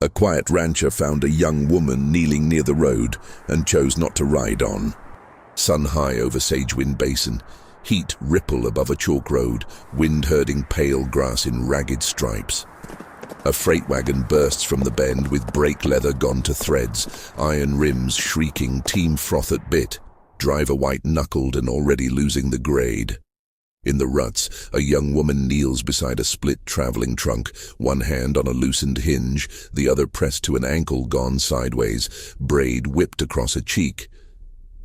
A quiet rancher found a young woman kneeling near the road and chose not to ride on. Sun high over Sagewind Basin, heat ripple above a chalk road, wind herding pale grass in ragged stripes. A freight wagon bursts from the bend with brake leather gone to threads, iron rims shrieking, team froth at bit, driver white-knuckled and already losing the grade. In the ruts, a young woman kneels beside a split traveling trunk, one hand on a loosened hinge, the other pressed to an ankle gone sideways, braid whipped across a cheek.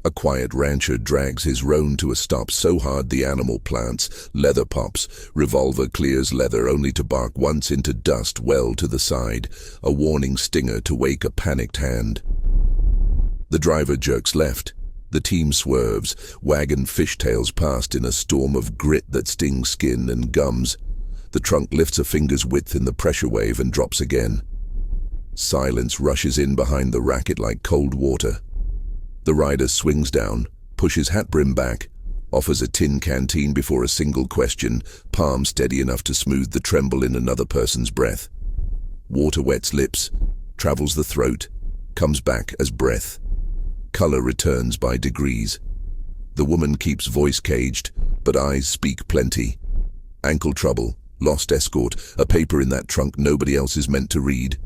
A quiet rancher drags his roan to a stop so hard the animal plants, leather pops, revolver clears leather only to bark once into dust well to the side, a warning stinger to wake a panicked hand. The driver jerks left. The team swerves, wagon fishtails past in a storm of grit that stings skin and gums. The trunk lifts a finger's width in the pressure wave and drops again. Silence rushes in behind the racket like cold water. The rider swings down, pushes hat brim back, offers a tin canteen before a single question, palm steady enough to smooth the tremble in another person's breath. Water wets lips, travels the throat, comes back as breath. Color returns by degrees. The woman keeps voice caged, but eyes speak plenty. Ankle trouble, lost escort, a paper in that trunk nobody else is meant to read.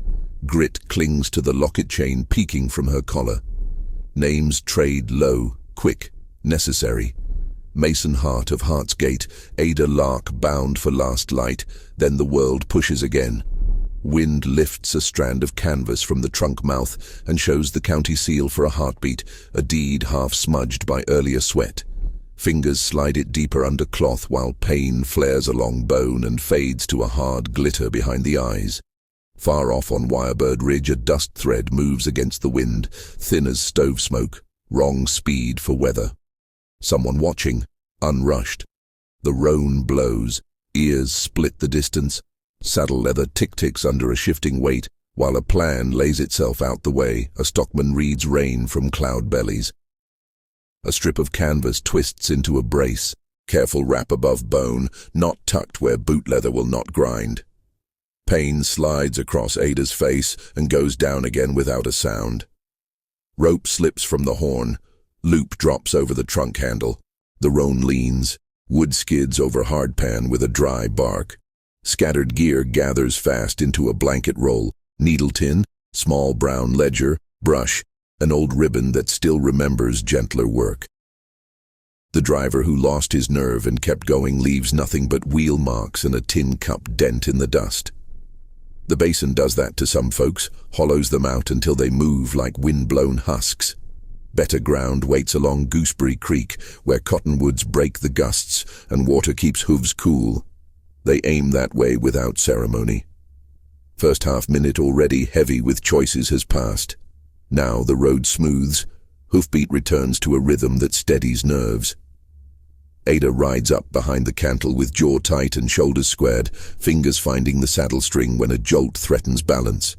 Grit clings to the locket chain peeking from her collar. Names trade low, quick, necessary. Mason Hart of Hart's Gate, Ada Lark bound for last light, then the world pushes again. Wind lifts a strand of canvas from the trunk mouth and shows the county seal for a heartbeat, a deed half smudged by earlier sweat. Fingers slide it deeper under cloth while pain flares along bone and fades to a hard glitter behind the eyes. Far off on Wirebird Ridge, a dust thread moves against the wind, thin as stove smoke, wrong speed for weather. Someone watching, unrushed. The roan blows, ears split the distance. Saddle leather tick-ticks under a shifting weight, while a plan lays itself out the way, a stockman reads rain from cloud bellies. A strip of canvas twists into a brace, careful wrap above bone, not tucked where boot leather will not grind. Pain slides across Ada's face and goes down again without a sound. Rope slips from the horn, loop drops over the trunk handle. The roan leans, wood skids over hardpan with a dry bark. Scattered gear gathers fast into a blanket roll, needle tin, small brown ledger, brush, an old ribbon that still remembers gentler work. The driver who lost his nerve and kept going leaves nothing but wheel marks and a tin cup dent in the dust. The basin does that to some folks, hollows them out until they move like wind-blown husks. Better ground waits along Gooseberry Creek, where cottonwoods break the gusts and water keeps hooves cool. They aim that way without ceremony. First half minute already heavy with choices has passed. Now the road smooths, hoofbeat returns to a rhythm that steadies nerves. Ada rides up behind the cantle with jaw tight and shoulders squared, fingers finding the saddle string when a jolt threatens balance.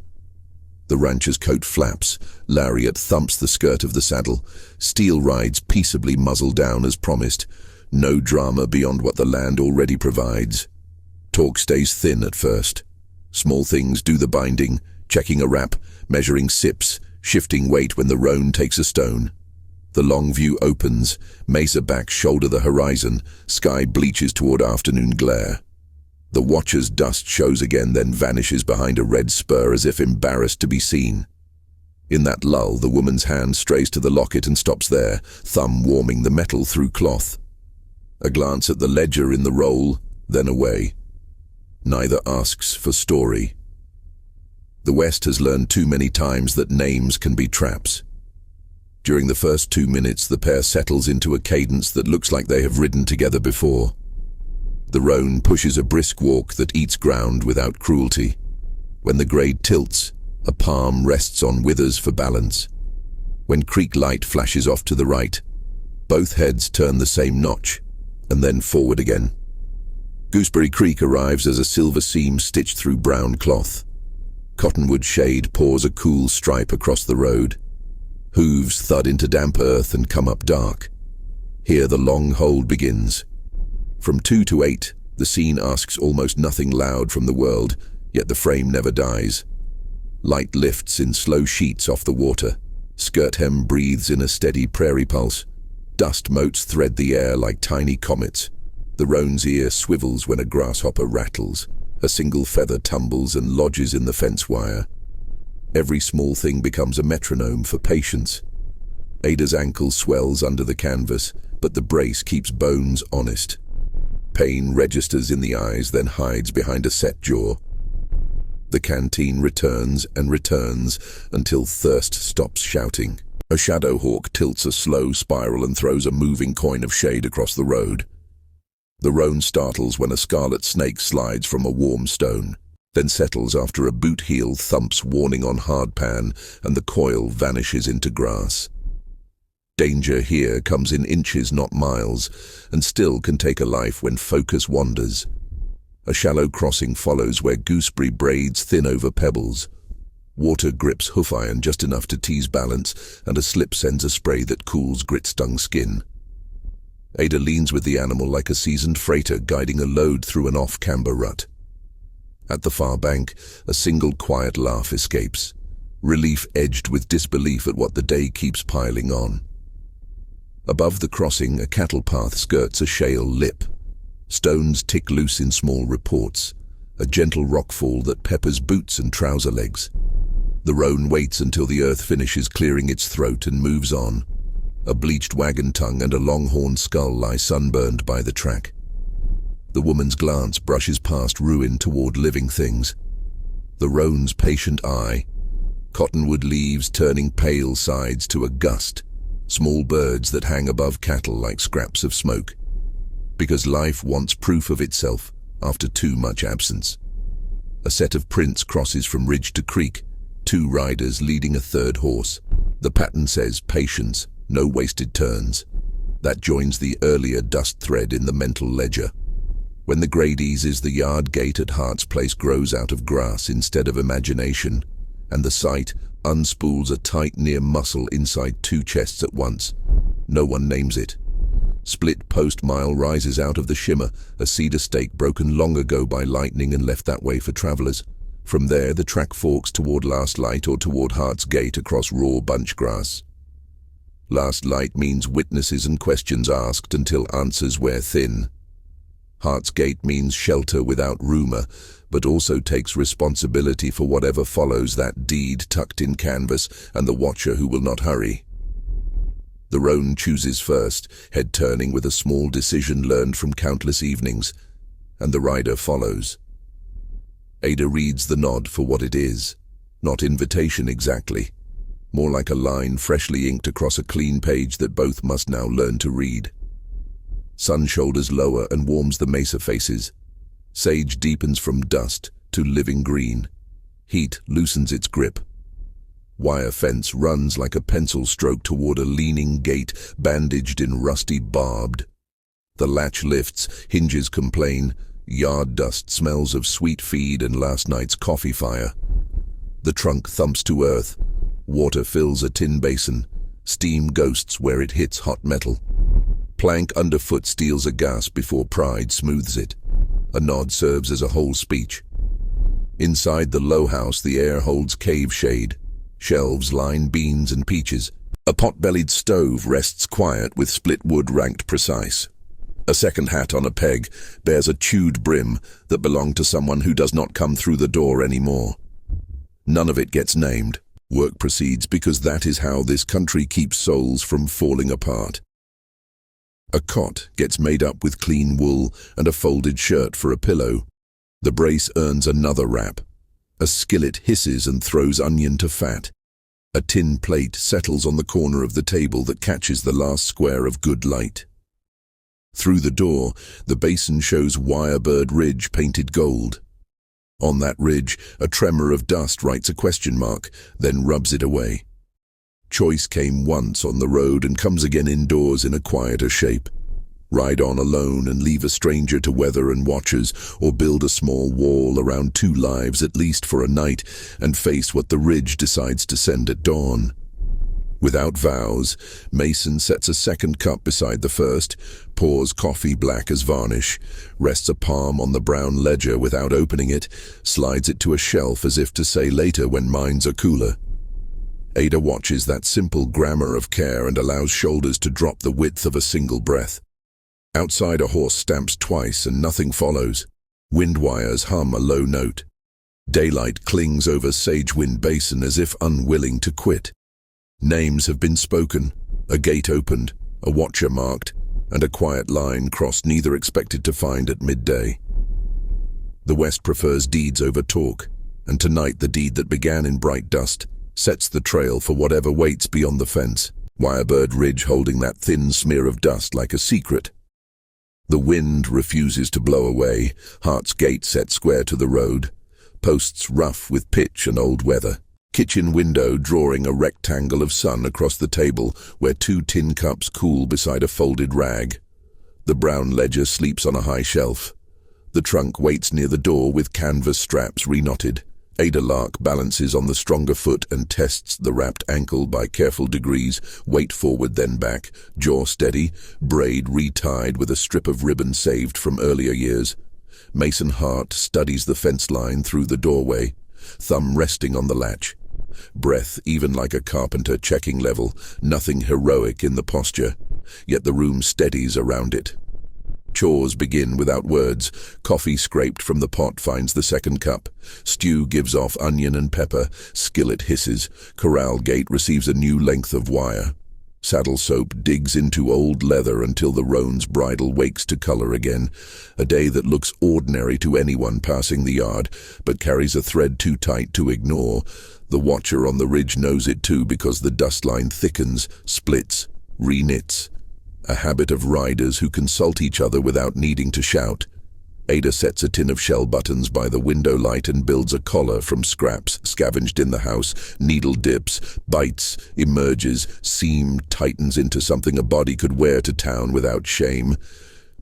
The rancher's coat flaps, lariat thumps the skirt of the saddle, steel rides peaceably muzzle down as promised, no drama beyond what the land already provides. Talk stays thin at first. Small things do the binding, checking a wrap, measuring sips, shifting weight when the roan takes a stone. The long view opens, mesa backs shoulder the horizon, sky bleaches toward afternoon glare. The watcher's dust shows again, then vanishes behind a red spur as if embarrassed to be seen. In that lull, the woman's hand strays to the locket and stops there, thumb warming the metal through cloth. A glance at the ledger in the roll, then away. Neither asks for story. The West has learned too many times that names can be traps. During the first 2 minutes, the pair settles into a cadence that looks like they have ridden together before. The roan pushes a brisk walk that eats ground without cruelty. When the grade tilts, a palm rests on withers for balance. When creek light flashes off to the right, both heads turn the same notch, and then forward again. Gooseberry Creek arrives as a silver seam stitched through brown cloth. Cottonwood shade pours a cool stripe across the road. Hooves thud into damp earth and come up dark. Here the long hold begins. From 2 to 8, the scene asks almost nothing loud from the world, yet the frame never dies. Light lifts in slow sheets off the water. Skirt hem breathes in a steady prairie pulse. Dust motes thread the air like tiny comets. The roan's ear swivels when a grasshopper rattles. A single feather tumbles and lodges in the fence wire. Every small thing becomes a metronome for patience. Ada's ankle swells under the canvas, but the brace keeps bones honest. Pain registers in the eyes, then hides behind a set jaw. The canteen returns and returns until thirst stops shouting. A shadow hawk tilts a slow spiral and throws a moving coin of shade across the road. The roan startles when a scarlet snake slides from a warm stone, then settles after a boot heel thumps warning on hardpan and the coil vanishes into grass. Danger here comes in inches, not miles, and still can take a life when focus wanders. A shallow crossing follows where gooseberry braids thin over pebbles. Water grips hoof iron just enough to tease balance, and a slip sends a spray that cools grit-stung skin. Ada leans with the animal like a seasoned freighter guiding a load through an off-camber rut. At the far bank, a single quiet laugh escapes, relief edged with disbelief at what the day keeps piling on. Above the crossing, a cattle path skirts a shale lip. Stones tick loose in small reports, a gentle rockfall that peppers boots and trouser legs. The roan waits until the earth finishes clearing its throat and moves on. A bleached wagon tongue and a longhorn skull lie sunburned by the track. The woman's glance brushes past ruin toward living things. The roan's patient eye. Cottonwood leaves turning pale sides to a gust. Small birds that hang above cattle like scraps of smoke. Because life wants proof of itself after too much absence. A set of prints crosses from ridge to creek, 2 riders leading a third horse. The pattern says patience, no wasted turns. That joins the earlier dust thread in the mental ledger. When the grade eases, the yard gate at Hart's place grows out of grass instead of imagination, and the sight unspools a tight near muscle inside 2 chests at once. No one names it. Split Post Mile rises out of the shimmer, a cedar stake broken long ago by lightning and left that way for travelers. From there, the track forks toward Last Light or toward Hart's Gate across raw bunch grass. Last Light means witnesses and questions asked until answers wear thin. Hart's Gate means shelter without rumor, but also takes responsibility for whatever follows that deed tucked in canvas and the watcher who will not hurry. The roan chooses first, head turning with a small decision learned from countless evenings, and the rider follows. Ada reads the nod for what it is, not invitation exactly, more like a line freshly inked across a clean page that both must now learn to read. Sun shoulders lower and warms the mesa faces. Sage deepens from dust to living green. Heat loosens its grip. Wire fence runs like a pencil stroke toward a leaning gate bandaged in rusty barbed. The latch lifts, hinges complain, yard dust smells of sweet feed and last night's coffee fire. The trunk thumps to earth. Water fills a tin basin. Steam ghosts where it hits hot metal. Plank underfoot steals a gasp before pride smooths it. A nod serves as a whole speech. Inside the low house, the air holds cave shade. Shelves line beans and peaches. A pot-bellied stove rests quiet with split wood ranked precise. A second hat on a peg bears a chewed brim that belonged to someone who does not come through the door anymore. None of it gets named. Work proceeds because that is how this country keeps souls from falling apart. A cot gets made up with clean wool and a folded shirt for a pillow. The brace earns another wrap. A skillet hisses and throws onion to fat. A tin plate settles on the corner of the table that catches the last square of good light. Through the door, the basin shows Wirebird Ridge painted gold. On that ridge, a tremor of dust writes a question mark, then rubs it away. Choice came once on the road and comes again indoors in a quieter shape. Ride on alone and leave a stranger to weather and watchers, or build a small wall around 2 lives at least for a night and face what the ridge decides to send at dawn. Without vows, Mason sets a second cup beside the first, pours coffee black as varnish, rests a palm on the brown ledger without opening it, slides it to a shelf as if to say later when minds are cooler. Ada watches that simple grammar of care and allows shoulders to drop the width of a single breath. Outside, a horse stamps twice and nothing follows. Wind wires hum a low note. Daylight clings over Sage Wind Basin as if unwilling to quit. Names have been spoken, a gate opened, a watcher marked, and a quiet line crossed neither expected to find at midday. The West prefers deeds over talk, and tonight the deed that began in bright dust sets the trail for whatever waits beyond the fence, Wirebird Ridge holding that thin smear of dust like a secret. The wind refuses to blow away, Hart's Gate set square to the road, posts rough with pitch and old weather. Kitchen window drawing a rectangle of sun across the table where 2 tin cups cool beside a folded rag. The brown ledger sleeps on a high shelf. The trunk waits near the door with canvas straps reknotted. Ada Lark balances on the stronger foot and tests the wrapped ankle by careful degrees, weight forward then back, jaw steady, braid retied with a strip of ribbon saved from earlier years. Mason Hart studies the fence line through the doorway, thumb resting on the latch. Breath even like a carpenter checking level, nothing heroic in the posture, yet the room steadies around it. Chores begin without words. Coffee scraped from the pot finds the second cup. Stew gives off onion and pepper. Skillet hisses. Corral gate receives a new length of wire. Saddle soap digs into old leather until the roan's bridle wakes to color again. A day that looks ordinary to anyone passing the yard, but carries a thread too tight to ignore. The watcher on the ridge knows it too because the dust line thickens, splits, reknits. A habit of riders who consult each other without needing to shout. Ada sets a tin of shell buttons by the window light and builds a collar from scraps scavenged in the house. Needle dips, bites, emerges, seam tightens into something a body could wear to town without shame.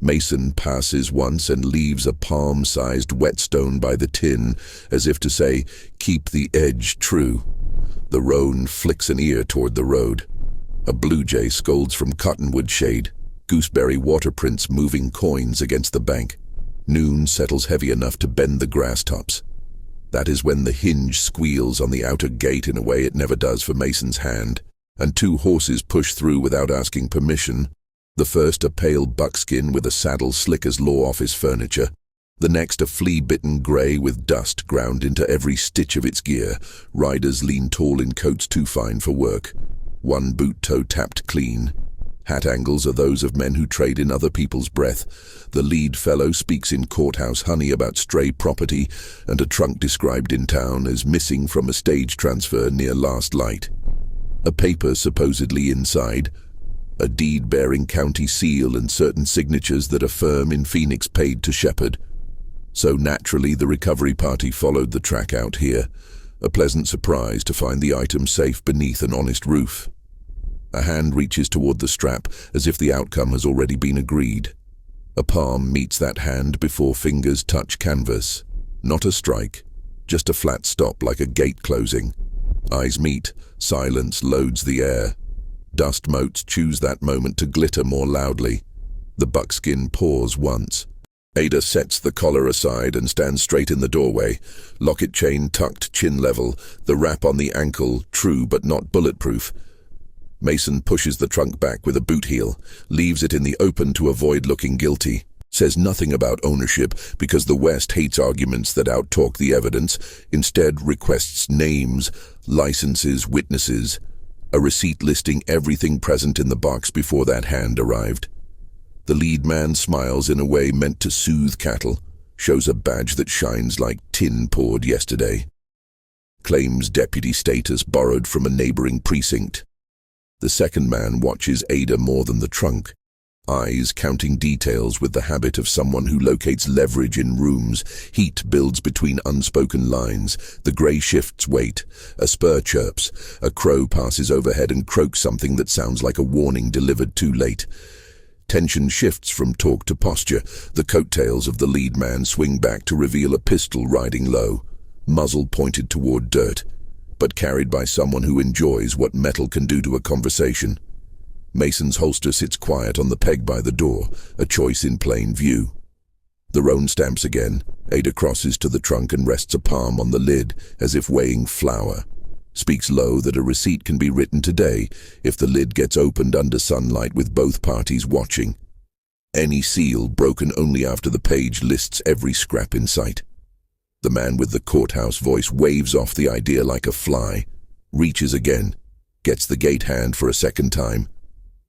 Mason passes once and leaves a palm-sized whetstone by the tin, as if to say, keep the edge true. The roan flicks an ear toward the road. A blue jay scolds from cottonwood shade, gooseberry water prints moving coins against the bank. Noon settles heavy enough to bend the grass tops. That is when the hinge squeals on the outer gate in a way it never does for Mason's hand, and 2 horses push through without asking permission. The first a pale buckskin with a saddle slick as law office furniture. The next a flea-bitten grey with dust ground into every stitch of its gear. Riders lean tall in coats too fine for work. 1 boot toe tapped clean. Hat angles are those of men who trade in other people's breath. The lead fellow speaks in courthouse honey about stray property, and a trunk described in town as missing from a stage transfer near last light. A paper supposedly inside. A deed bearing county seal and certain signatures that a firm in Phoenix paid to shepherd. So naturally the recovery party followed the track out here. A pleasant surprise to find the item safe beneath an honest roof. A hand reaches toward the strap as if the outcome has already been agreed. A palm meets that hand before fingers touch canvas. Not a strike, just a flat stop like a gate closing. Eyes meet, silence loads the air. Dust motes choose that moment to glitter more loudly. The buckskin paws once. Ada sets the collar aside and stands straight in the doorway, locket chain tucked chin level, the wrap on the ankle true but not bulletproof. Mason pushes the trunk back with a boot heel, leaves it in the open to avoid looking guilty. Says nothing about ownership because the West hates arguments that outtalk the evidence, instead requests names, licenses, witnesses, a receipt listing everything present in the box before that hand arrived. The lead man smiles in a way meant to soothe cattle, shows a badge that shines like tin poured yesterday. Claims deputy status borrowed from a neighboring precinct. The second man watches Ada more than the trunk, eyes counting details with the habit of someone who locates leverage in rooms. Heat builds between unspoken lines. The grey shifts weight. A spur chirps. A crow passes overhead and croaks something that sounds like a warning delivered too late. Tension shifts from talk to posture. The coattails of the lead man swing back to reveal a pistol riding low, muzzle pointed toward dirt. but carried by someone who enjoys what metal can do to a conversation. Mason's holster sits quiet on the peg by the door, a choice in plain view. The roan stamps again. Ada crosses to the trunk and rests a palm on the lid, as if weighing flour. Speaks low that a receipt can be written today if the lid gets opened under sunlight with both parties watching. Any seal broken only after the page lists every scrap in sight. The man with the courthouse voice waves off the idea like a fly, reaches again, gets the gate hand for a second time.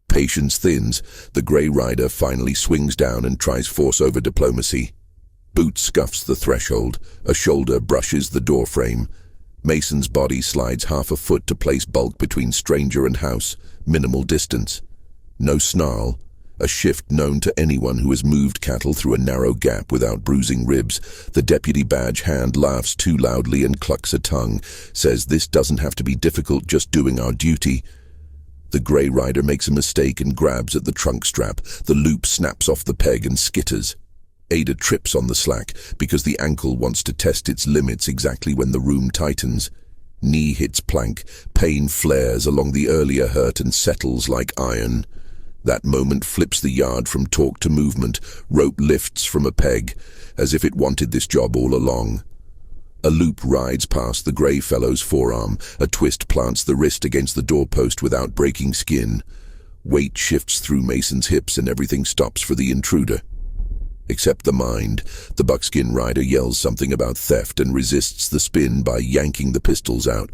Patience thins. The grey rider finally swings down and tries force over diplomacy. Boot scuffs the threshold. A shoulder brushes the doorframe. Mason's body slides half a foot to place bulk between stranger and house. Minimal distance. No snarl. A shift known to anyone who has moved cattle through a narrow gap without bruising ribs. The deputy badge hand laughs too loudly and clucks a tongue. Says this doesn't have to be difficult, just doing our duty. The grey rider makes a mistake and grabs at the trunk strap. The loop snaps off the peg and skitters. Ada trips on the slack because the ankle wants to test its limits exactly when the room tightens. Knee hits plank. Pain flares along the earlier hurt and settles like iron. That moment flips the yard from talk to movement. Rope lifts from a peg, as if it wanted this job all along. A loop rides past the grey fellow's forearm. A twist plants the wrist against the doorpost without breaking skin. Weight shifts through Mason's hips and everything stops for the intruder. Except the mind. The buckskin rider yells something about theft and resists the spin by yanking the pistols out.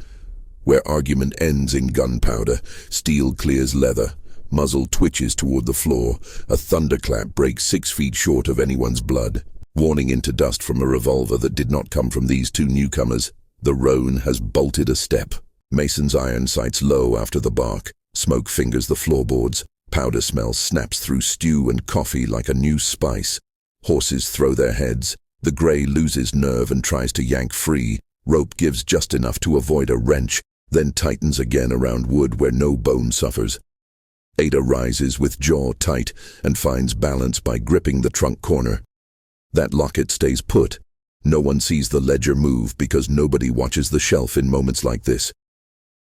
Where argument ends in gunpowder, steel clears leather. Muzzle twitches toward the floor. A thunderclap breaks 6 feet short of anyone's blood. Warning into dust from a revolver that did not come from these two newcomers. The roan has bolted a step. Mason's iron sights low after the bark. Smoke fingers the floorboards. Powder smell snaps through stew and coffee like a new spice. Horses throw their heads. The grey loses nerve and tries to yank free. Rope gives just enough to avoid a wrench, then tightens again around wood where no bone suffers. Ada rises with jaw tight and finds balance by gripping the trunk corner. That locket stays put. No one sees the ledger move because nobody watches the shelf in moments like this.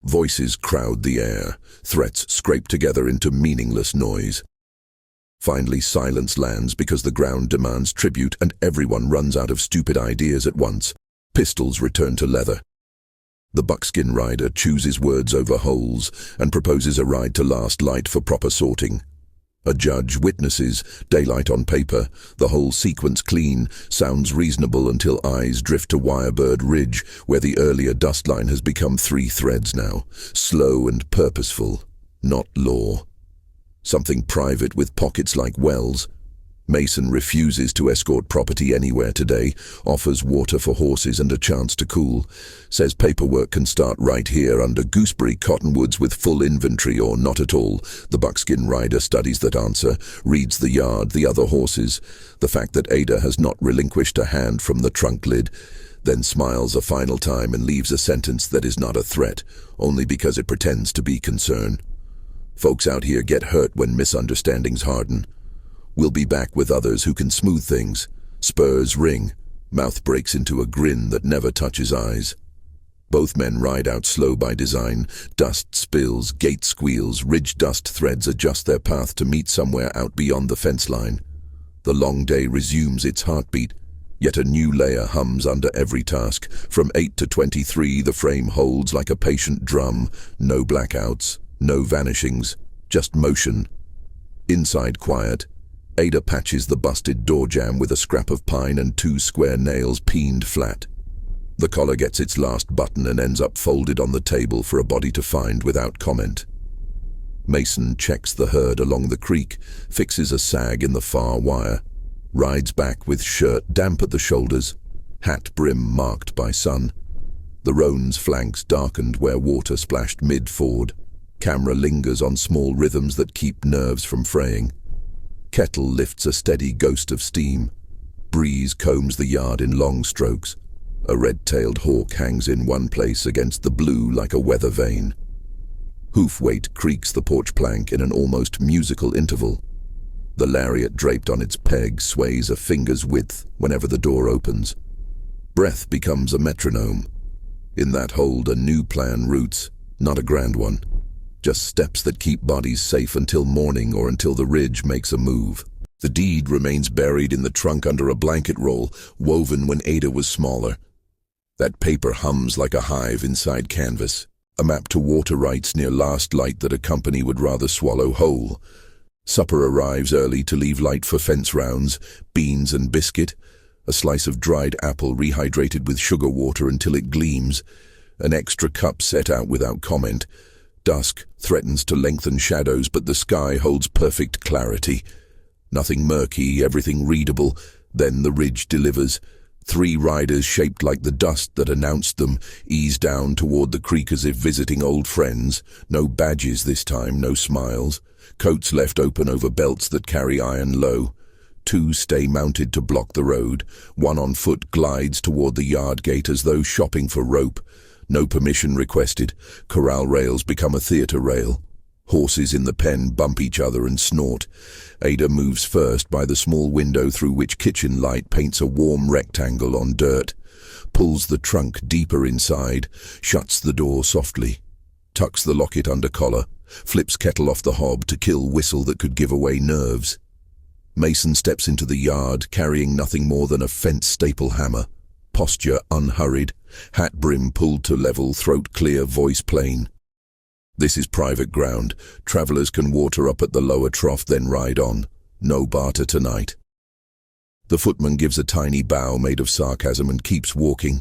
Voices crowd the air. Threats scrape together into meaningless noise. Finally, silence lands because the ground demands tribute and everyone runs out of stupid ideas at once. Pistols return to leather. The buckskin rider chooses words over holes and proposes a ride to Last Light for proper sorting. A judge witnesses, daylight on paper, the whole sequence clean, sounds reasonable until eyes drift to Wirebird Ridge, where the earlier dust line has become 3 threads now, slow and purposeful, not law. Something private with pockets like wells. Mason refuses to escort property anywhere today, offers water for horses and a chance to cool, says paperwork can start right here under gooseberry cottonwoods with full inventory or not at all. The buckskin rider studies that answer, reads the yard, the other horses, the fact that Ada has not relinquished a hand from the trunk lid, then smiles a final time and leaves a sentence that is not a threat, only because it pretends to be concern. Folks out here get hurt when misunderstandings harden. We'll be back with others who can smooth things. Spurs ring. Mouth breaks into a grin that never touches eyes. Both men ride out slow by design. Dust spills, gate squeals, ridge dust threads adjust their path to meet somewhere out beyond the fence line. The long day resumes its heartbeat, yet a new layer hums under every task. From 8 to 23, the frame holds like a patient drum. No blackouts, no vanishings, just motion. Inside quiet. Ada patches the busted door jamb with a scrap of pine and 2 square nails peened flat. The collar gets its last button and ends up folded on the table for a body to find without comment. Mason checks the herd along the creek, fixes a sag in the far wire, rides back with shirt damp at the shoulders, hat brim marked by sun. The roan's flanks darkened where water splashed mid-ford. Camera lingers on small rhythms that keep nerves from fraying. Kettle lifts a steady ghost of steam. Breeze combs the yard in long strokes. A red-tailed hawk hangs in one place against the blue like a weather vane. Hoof weight creaks the porch plank in an almost musical interval. The lariat draped on its peg sways a finger's width whenever the door opens. Breath becomes a metronome. In that hold, a new plan roots, not a grand one. Just steps that keep bodies safe until morning or until the ridge makes a move. The deed remains buried in the trunk under a blanket roll, woven when Ada was smaller. That paper hums like a hive inside canvas. A map to water rights near last light that a company would rather swallow whole. Supper arrives early to leave light for fence rounds, beans and biscuit, a slice of dried apple rehydrated with sugar water until it gleams, an extra cup set out without comment. Dusk threatens to lengthen shadows, but the sky holds perfect clarity. Nothing murky, everything readable. Then the ridge delivers. 3 riders shaped like the dust that announced them ease down toward the creek as if visiting old friends. No badges this time, no smiles. Coats left open over belts that carry iron low. 2 stay mounted to block the road. 1 on foot glides toward the yard gate as though shopping for rope. No permission requested. Corral rails become a theater rail. Horses in the pen bump each other and snort. Ada moves first by the small window through which kitchen light paints a warm rectangle on dirt, pulls the trunk deeper inside, shuts the door softly, tucks the locket under collar, flips kettle off the hob to kill whistle that could give away nerves. Mason steps into the yard carrying nothing more than a fence staple hammer, posture unhurried, hat brim pulled to level, throat clear, voice plain. This is private ground. Travelers can water up at the lower trough, then ride on. No barter tonight. The footman gives a tiny bow made of sarcasm and keeps walking.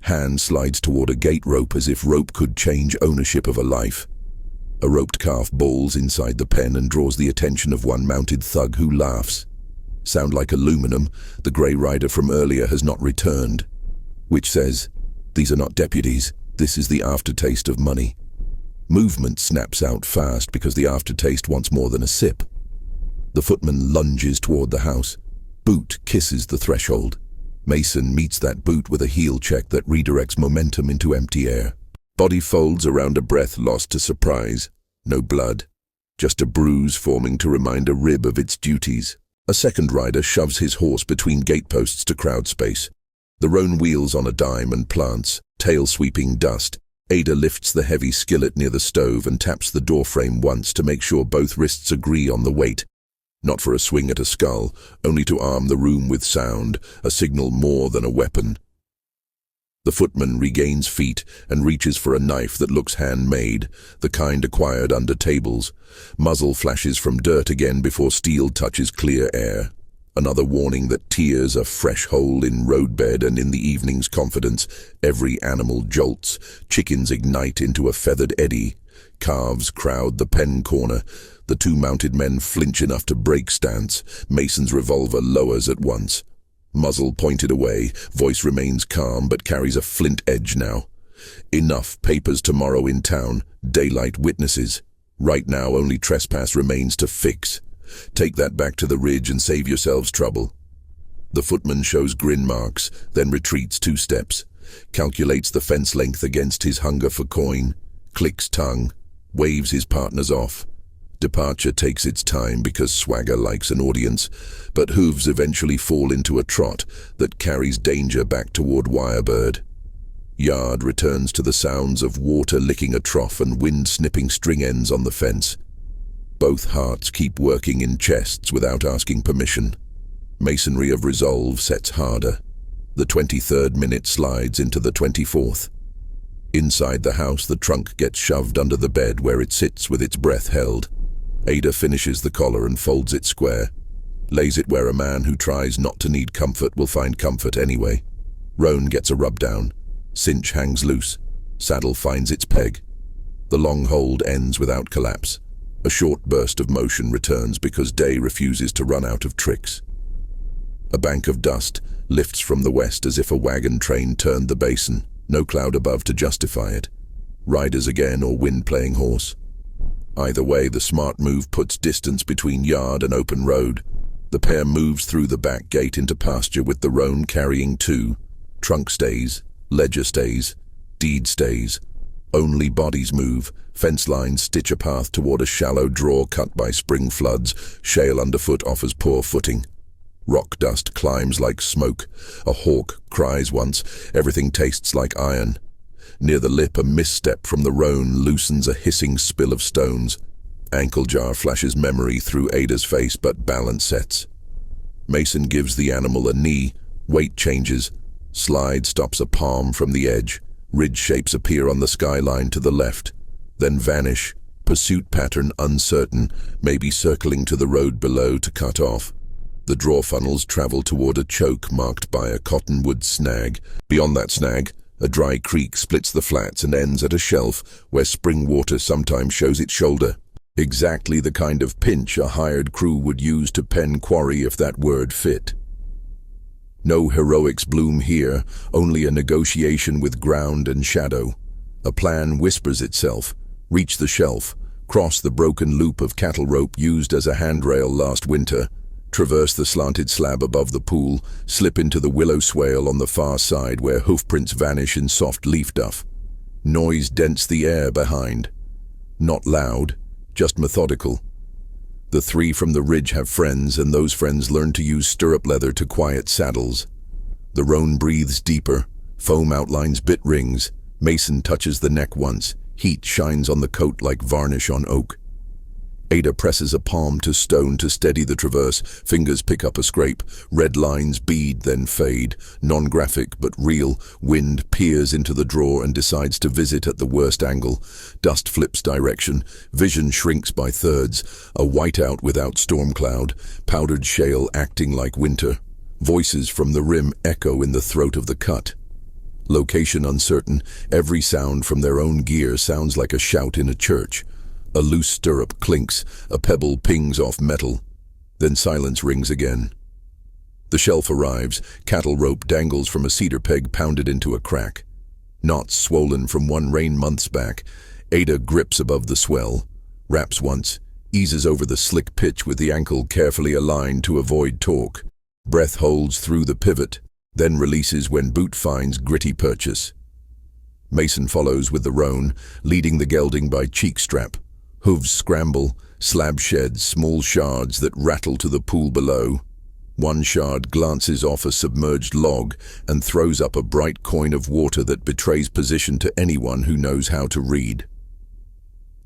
Hand slides toward a gate rope as if rope could change ownership of a life. A roped calf bawls inside the pen and draws the attention of one mounted thug who laughs. Sound like aluminum, the grey rider from earlier has not returned. Which says, these are not deputies, this is the aftertaste of money. Movement snaps out fast because the aftertaste wants more than a sip. The footman lunges toward the house. Boot kisses the threshold. Mason meets that boot with a heel check that redirects momentum into empty air. Body folds around a breath lost to surprise. No blood. Just a bruise forming to remind a rib of its duties. A second rider shoves his horse between gateposts to crowd space. The roan wheels on a dime and plants, tail sweeping dust. Ada lifts the heavy skillet near the stove and taps the doorframe once to make sure both wrists agree on the weight. Not for a swing at a skull, only to arm the room with sound, a signal more than a weapon. The footman regains feet and reaches for a knife that looks handmade, the kind acquired under tables. Muzzle flashes from dirt again before steel touches clear air. Another warning that tears a fresh hole in roadbed, and in the evening's confidence, every animal jolts. Chickens ignite into a feathered eddy. Calves crowd the pen corner. The 2 mounted men flinch enough to break stance. Mason's revolver lowers at once. Muzzle pointed away, voice remains calm but carries a flint edge now. Enough, papers tomorrow in town, daylight witnesses. Right now only trespass remains to fix. Take that back to the ridge and save yourselves trouble. The footman shows grin marks, then retreats 2 steps, calculates the fence length against his hunger for coin, clicks tongue, waves his partners off. Departure takes its time because swagger likes an audience, but hooves eventually fall into a trot that carries danger back toward Wirebird. Yard returns to the sounds of water licking a trough and wind snipping string ends on the fence. Both hearts keep working in chests without asking permission. Masonry of resolve sets harder. The 23rd minute slides into the 24th. Inside the house, the trunk gets shoved under the bed where it sits with its breath held. Ada finishes the collar and folds it square. Lays it where a man who tries not to need comfort will find comfort anyway. Roan gets a rub down. Cinch hangs loose. Saddle finds its peg. The long hold ends without collapse. A short burst of motion returns because day refuses to run out of tricks. A bank of dust lifts from the west as if a wagon train turned the basin. No cloud above to justify it. Riders again or wind playing horse. Either way, the smart move puts distance between yard and open road. The pair moves through the back gate into pasture with the roan carrying 2. Trunk stays, ledger stays, deed stays. Only bodies move. Fence lines stitch a path toward a shallow draw cut by spring floods. Shale underfoot offers poor footing. Rock dust climbs like smoke. A hawk cries once. Everything tastes like iron. Near the lip, a misstep from the roan loosens a hissing spill of stones. Ankle jar flashes memory through Ada's face, but balance sets. Mason gives the animal a knee, weight changes. Slide stops a palm from the edge. Ridge shapes appear on the skyline to the left, then vanish. Pursuit pattern uncertain, maybe circling to the road below to cut off. The draw funnels travel toward a choke marked by a cottonwood snag. Beyond that snag, a dry creek splits the flats and ends at a shelf where spring water sometimes shows its shoulder. Exactly the kind of pinch a hired crew would use to pen quarry if that word fit. No heroics bloom here, only a negotiation with ground and shadow. A plan whispers itself. Reach the shelf, cross the broken loop of cattle rope used as a handrail last winter, traverse the slanted slab above the pool, slip into the willow swale on the far side where hoofprints vanish in soft leaf duff. Noise dents the air behind. Not loud, just methodical. The three from the ridge have friends, and those friends learn to use stirrup leather to quiet saddles. The roan breathes deeper, foam outlines bit rings. Mason touches the neck once. Heat shines on the coat like varnish on oak. Ada presses a palm to stone to steady the traverse. Fingers pick up a scrape. Red lines bead, then fade. Non-graphic but real. Wind peers into the draw and decides to visit at the worst angle. Dust flips direction. Vision shrinks by thirds. A whiteout without storm cloud. Powdered shale acting like winter. Voices from the rim echo in the throat of the cut. Location uncertain, every sound from their own gear sounds like a shout in a church. A loose stirrup clinks, a pebble pings off metal. Then silence rings again. The shelf arrives, cattle rope dangles from a cedar peg pounded into a crack. Knots swollen from one rain months back. Ada grips above the swell, wraps once, eases over the slick pitch with the ankle carefully aligned to avoid torque. Breath holds through the pivot, then releases when boot finds gritty purchase. Mason follows with the roan, leading the gelding by cheek strap. Hooves scramble, slab sheds small shards that rattle to the pool below. One shard glances off a submerged log and throws up a bright coin of water that betrays position to anyone who knows how to read.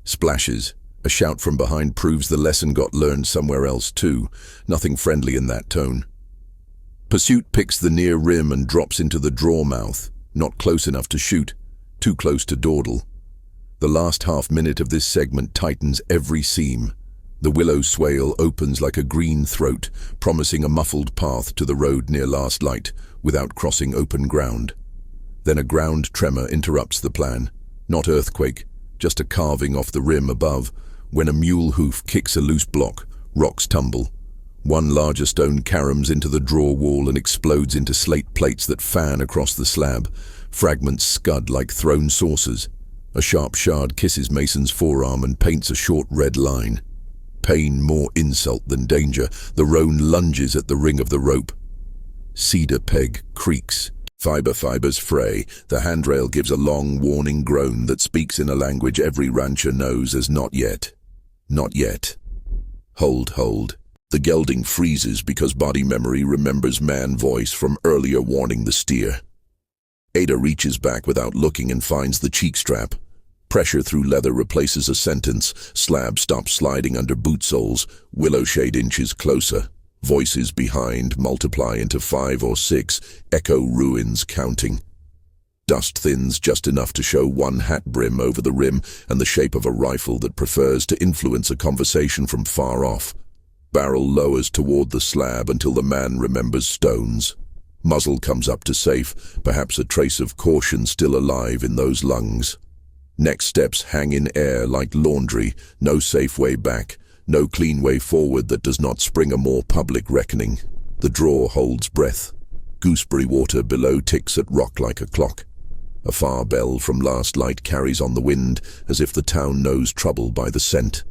Splashes. A shout from behind proves the lesson got learned somewhere else too. Nothing friendly in that tone. Pursuit picks the near rim and drops into the draw mouth, not close enough to shoot, too close to dawdle. The last half minute of this segment tightens every seam. The willow swale opens like a green throat, promising a muffled path to the road near last light, without crossing open ground. Then a ground tremor interrupts the plan. Not earthquake, just a carving off the rim above, when a mule hoof kicks a loose block, rocks tumble. One larger stone caroms into the draw wall and explodes into slate plates that fan across the slab. Fragments scud like thrown saucers. A sharp shard kisses Mason's forearm and paints a short red line. Pain more insult than danger. The roan lunges at the ring of the rope. Cedar peg creaks. Fibers fray. The handrail gives a long, warning groan that speaks in a language every rancher knows as not yet. Not yet. Hold. The gelding freezes because body memory remembers man voice from earlier warning the steer. Ada reaches back without looking and finds the cheek strap. Pressure through leather replaces a sentence. Slab stops sliding under boot soles. Willow shade inches closer. Voices behind multiply into 5 or 6. Echo ruins counting. Dust thins just enough to show one hat brim over the rim and the shape of a rifle that prefers to influence a conversation from far off. Barrel lowers toward the slab until the man remembers stones. Muzzle comes up to safe, perhaps a trace of caution still alive in those lungs. Next steps hang in air like laundry, no safe way back, no clean way forward that does not spring a more public reckoning. The draw holds breath. Gooseberry water below ticks at rock like a clock. A far bell from last light carries on the wind, as if the town knows trouble by the scent.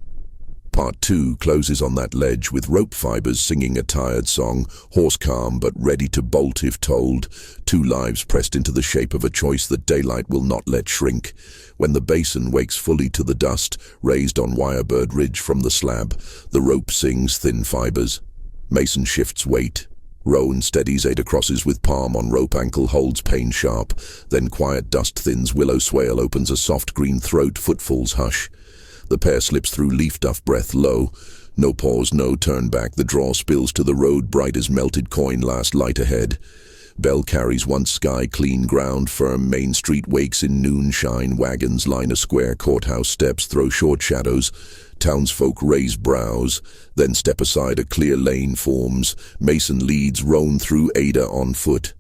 Part 2 closes on that ledge with rope fibers singing a tired song, horse calm but ready to bolt if told, 2 lives pressed into the shape of a choice that daylight will not let shrink. When the basin wakes fully to the dust, raised on Wirebird Ridge from the slab, the rope sings thin fibers. Mason shifts weight. Rowan steadies Ada crosses with palm on rope ankle, holds pain sharp. Then quiet dust thins, willow swale opens a soft green throat, footfalls hush. The pair slips through leaf duff, breath low. No pause, no turn back, the draw spills to the road, bright as melted coin, last light ahead. Bell carries once sky, clean ground, firm Main Street wakes in noonshine. Wagons line a square, courthouse steps throw short shadows. Townsfolk raise brows, then step aside, a clear lane forms. Mason leads, Roan through, Ada on foot.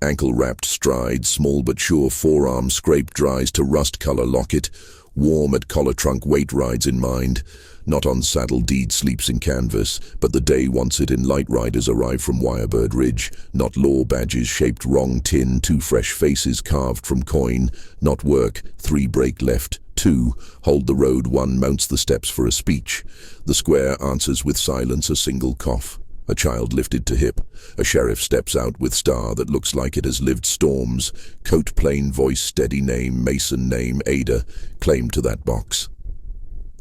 Ankle-wrapped stride, small but sure, forearm scrape dries to rust-color locket. Warm at collar trunk, weight rides in mind. Not on saddle, deed sleeps in canvas, but the day wants it in light. Riders arrive from Wirebird Ridge. Not law badges shaped wrong, tin, 2 fresh faces carved from coin. Not work, 3 break left, 2 hold the road, 1 mounts the steps for a speech. The square answers with silence, a single cough. A child lifted to hip. A sheriff steps out with star that looks like it has lived storms. Coat plain, voice steady, name Mason, name Ada, claim to that box.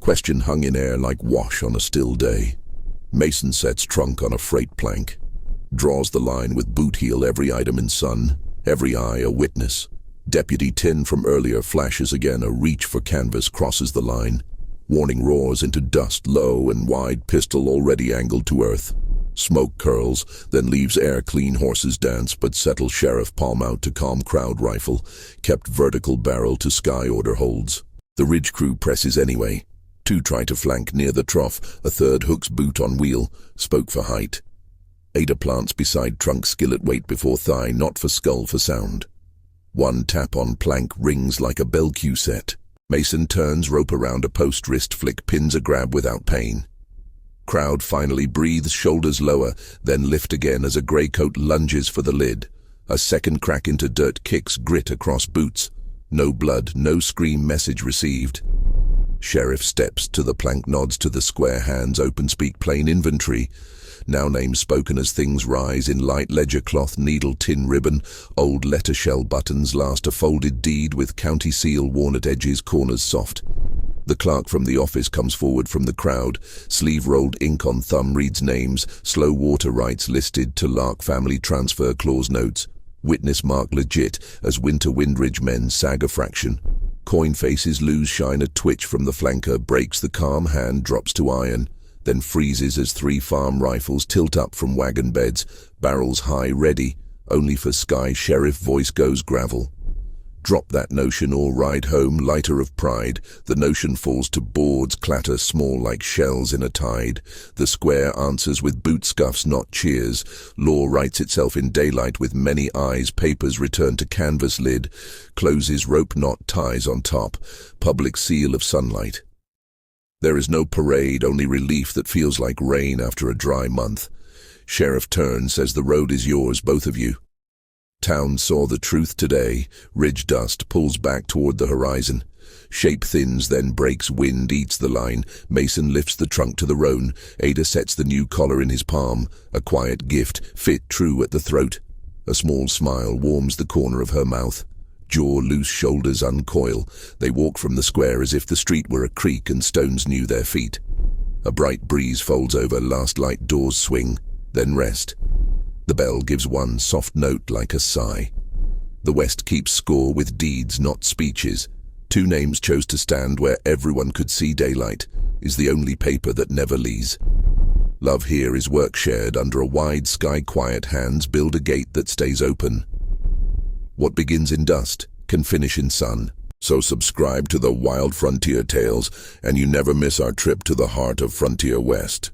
Question hung in air like wash on a still day. Mason sets trunk on a freight plank. Draws the line with boot heel, every item in sun, every eye a witness. Deputy tin from earlier flashes again, a reach for canvas crosses the line. Warning roars into dust, low and wide, pistol already angled to earth. Smoke curls, then leaves air, clean horses dance, but settle sheriff palm out to calm crowd, rifle, kept vertical barrel to sky, order holds. The ridge crew presses anyway. 2 try to flank near the trough, a 3rd hooks boot on wheel, spoke for height. Ada plants beside trunk, skillet weight before thigh, not for skull, for sound. 1 tap on plank rings like a bell cue set. Mason turns, rope around a post, wrist flick, pins a grab without pain. Crowd finally breathes, shoulders lower, then lift again as a grey coat lunges for the lid. A second crack into dirt, kicks grit across boots. No blood, no scream, message received. Sheriff steps to the plank, nods to the square, hands open, speak plain, inventory. Now names spoken as things rise in light, ledger cloth, needle, tin ribbon, old letter shell buttons, last a folded deed with county seal worn at edges, corners soft. The clerk from the office comes forward from the crowd, sleeve rolled, ink on thumb, reads names, slow water rights listed to Lark family, transfer clause notes. Witness mark legit as Winter Windridge men sag a fraction. Coin faces lose shine, a twitch from the flanker breaks the calm, hand drops to iron, then freezes as 3 farm rifles tilt up from wagon beds, barrels high ready, only for sky. Sheriff voice goes gravel. Drop that notion or ride home, lighter of pride. The notion falls to boards, clatter small like shells in a tide. The square answers with boot scuffs, not cheers. Law writes itself in daylight with many eyes. Papers return to canvas lid. Closes, rope knot ties on top. Public seal of sunlight. There is no parade, only relief that feels like rain after a dry month. Sheriff turns, says the road is yours, both of you. Town saw the truth today. Ridge dust pulls back toward the horizon. Shape thins, then breaks, wind eats the line. Mason lifts the trunk to the roan. Ada sets the new collar in his palm. A quiet gift, fit true at the throat. A small smile warms the corner of her mouth. Jaw loose, shoulders uncoil. They walk from the square as if the street were a creek and stones knew their feet. A bright breeze folds over, last light, doors swing, then rest. The bell gives 1 soft note like a sigh. The West keeps score with deeds, not speeches. 2 names chose to stand where everyone could see. Daylight is the only paper that never leaves. Love here is work shared under a wide sky. Quiet hands build a gate that stays open. What begins in dust can finish in sun. So subscribe to the Wild Frontier Tales, and you never miss our trip to the heart of Frontier West.